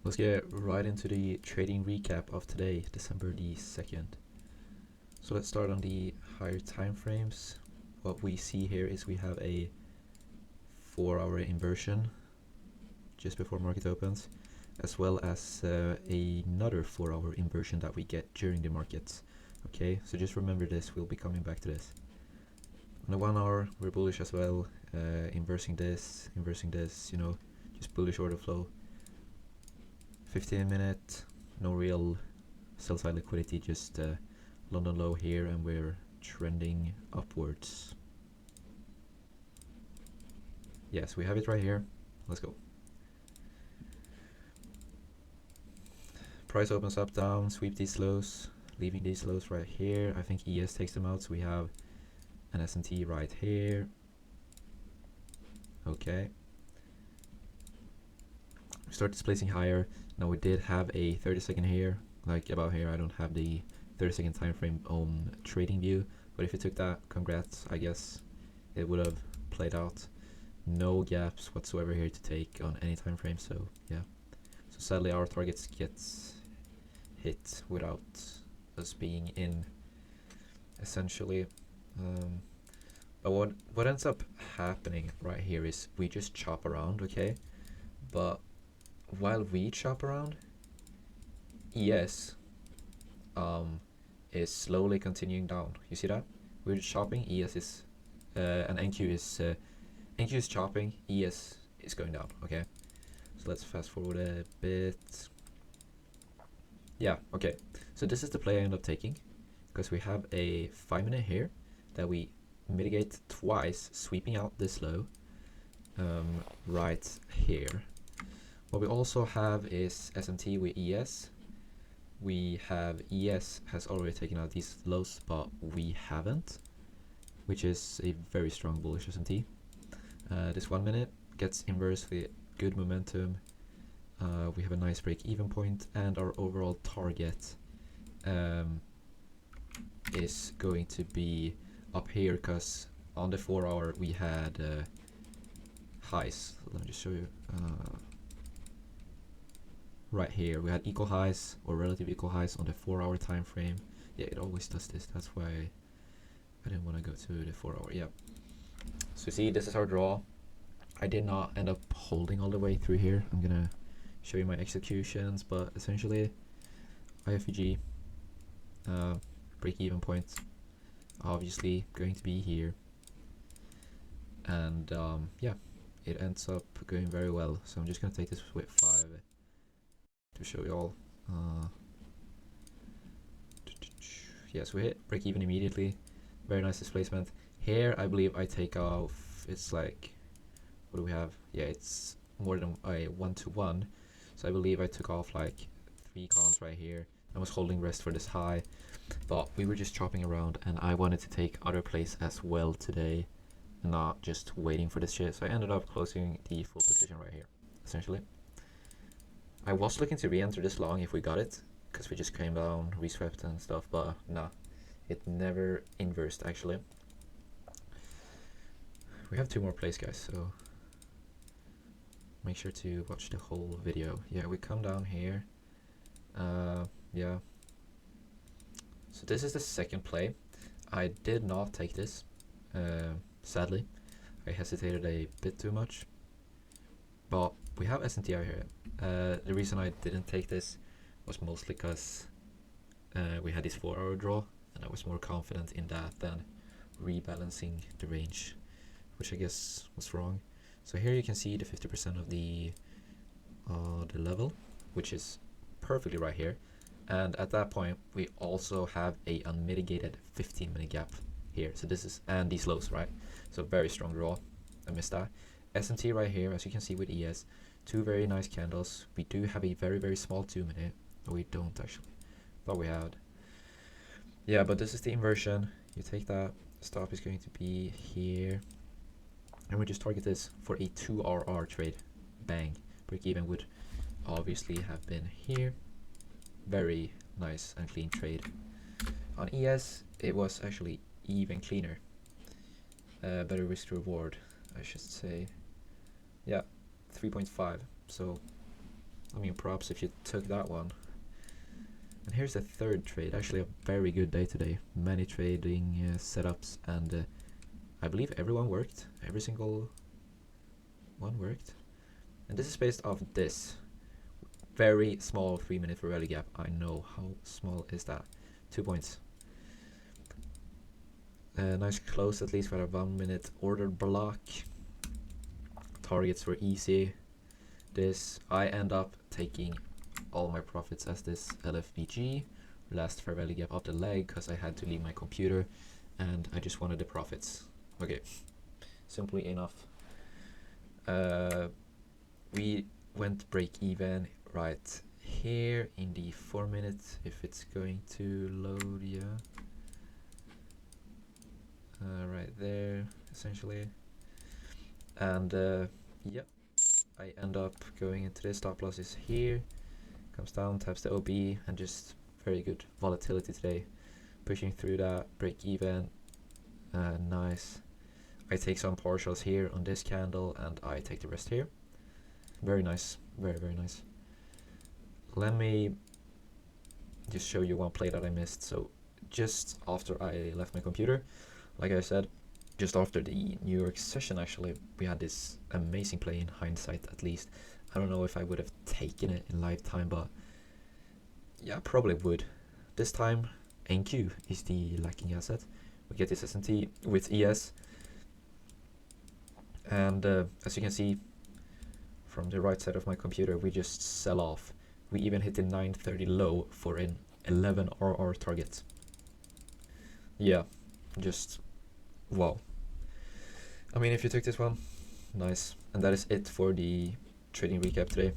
Let's get right into the trading recap of today, December the 2nd. So let's start on the higher time frames. What we see here is we have a 4-hour inversion just before market opens, as well as another 4-hour inversion that we get during the markets. Okay, so just remember this, we'll be coming back to this. On the 1 hour, we're bullish as well, inversing this, you know, just bullish order flow. 15-minute, no real sell side liquidity, just London low here, and we're trending upwards. Yes, we have it right here. Let's go. Price opens up, down, sweep these lows, leaving these lows right here. I think ES takes them out, so we have an S&T right here. Okay. We start displacing higher. Now we did have a 30-second here, like about here. I don't have the 30-second time frame on trading view, but if you took that, congrats. I guess it would have played out. No gaps whatsoever here to take on any time frame, so yeah. So sadly our targets gets hit without us being in, essentially. But what ends up happening right here is we just chop around, okay? But while we chop around, ES is slowly continuing down. You see that? We're just chopping, ES is and NQ is chopping, ES is going down. Okay, so let's fast forward a bit. Yeah, okay, so this is the play I end up taking, because we have a 5-minute here that we mitigate twice, sweeping out this low right here. What we also have is S&T with ES. We have ES has already taken out these lows, but we haven't, which is a very strong bullish S&T. This 1 minute gets inverse with good momentum. We have a nice break-even point, and our overall target is going to be up here, because on the 4-hour we had highs. Let me just show you. Right here we had equal highs, or relative equal highs, on the 4-hour time frame. Yeah, it always does this. That's why I didn't want to go to the 4-hour. Yeah, so see, this is our draw. I did not end up holding all the way through here. I'm gonna show you my executions, but essentially IFVG break-even point obviously going to be here, and yeah, it ends up going very well. So I'm just gonna take this with 5 to show you all. Yes, we hit break even immediately. Very nice displacement here. I believe I take off, it's like, what do we have? Yeah, it's more than a 1-to-1, so I believe I took off like 3 cons right here. I was holding rest for this high, but we were just chopping around, and I wanted to take other plays as well today, not just waiting for this shit. So I ended up closing the full position right here, essentially. I was looking to re-enter this long if we got it, because we just came down, reswept and stuff, but nah, it never inversed actually. We have 2 more plays, guys, so make sure to watch the whole video. Yeah, we come down here. Yeah, so this is the second play. I did not take this, sadly. I hesitated a bit too much, but we have S&T out here. The reason I didn't take this was mostly because we had this 4-hour draw, and I was more confident in that than rebalancing the range, which I guess was wrong. So here you can see the 50% of the level, which is perfectly right here, and at that point we also have a unmitigated 15-minute gap here. So this is, and these lows, right? So very strong draw. I missed that. S&T right here, as you can see with ES, 2 very nice candles. We do have a very small 2-minute. No, we don't actually. Thought we had. Yeah, but this is the inversion. You take that. Stop is going to be here, and we just target this for a 2RR trade. Bang. Break even would obviously have been here. Very nice and clean trade. On ES, it was actually even cleaner. Better risk to reward, I should say. Yeah, 3.5. So I mean, props if you took that one. And here's the third trade. Actually, a very good day today. Many trading setups, and I believe everyone worked. Every single one worked. And this is based off this very small 3-minute rally gap. I know, how small is that? 2 points. Nice close, at least for a 1-minute order block. Targets were easy. This, I end up taking all my profits as this LFVG, last fair value gap of the leg, because I had to leave my computer and I just wanted the profits. Okay, simply enough. We went break even right here in the 4 minutes, if it's going to load. Yeah, right there essentially. And yeah, I end up going into this. Stop loss is here, comes down, taps the OB, and just very good volatility today, pushing through that break even. Nice. I take some partials here on this candle and I take the rest here. Very nice, very nice. Let me just show you one play that I missed. So just after I left my computer, like I said, just after the New York session, actually, we had this amazing play, in hindsight at least. I don't know if I would have taken it in lifetime, but yeah, probably would. This time NQ is the lacking asset. We get this S&T with ES, and as you can see from the right side of my computer, we just sell off. We even hit the 930 low for an 11 RR target. Yeah, just wow. I mean, if you took this one, nice. And that is it for the trading recap today.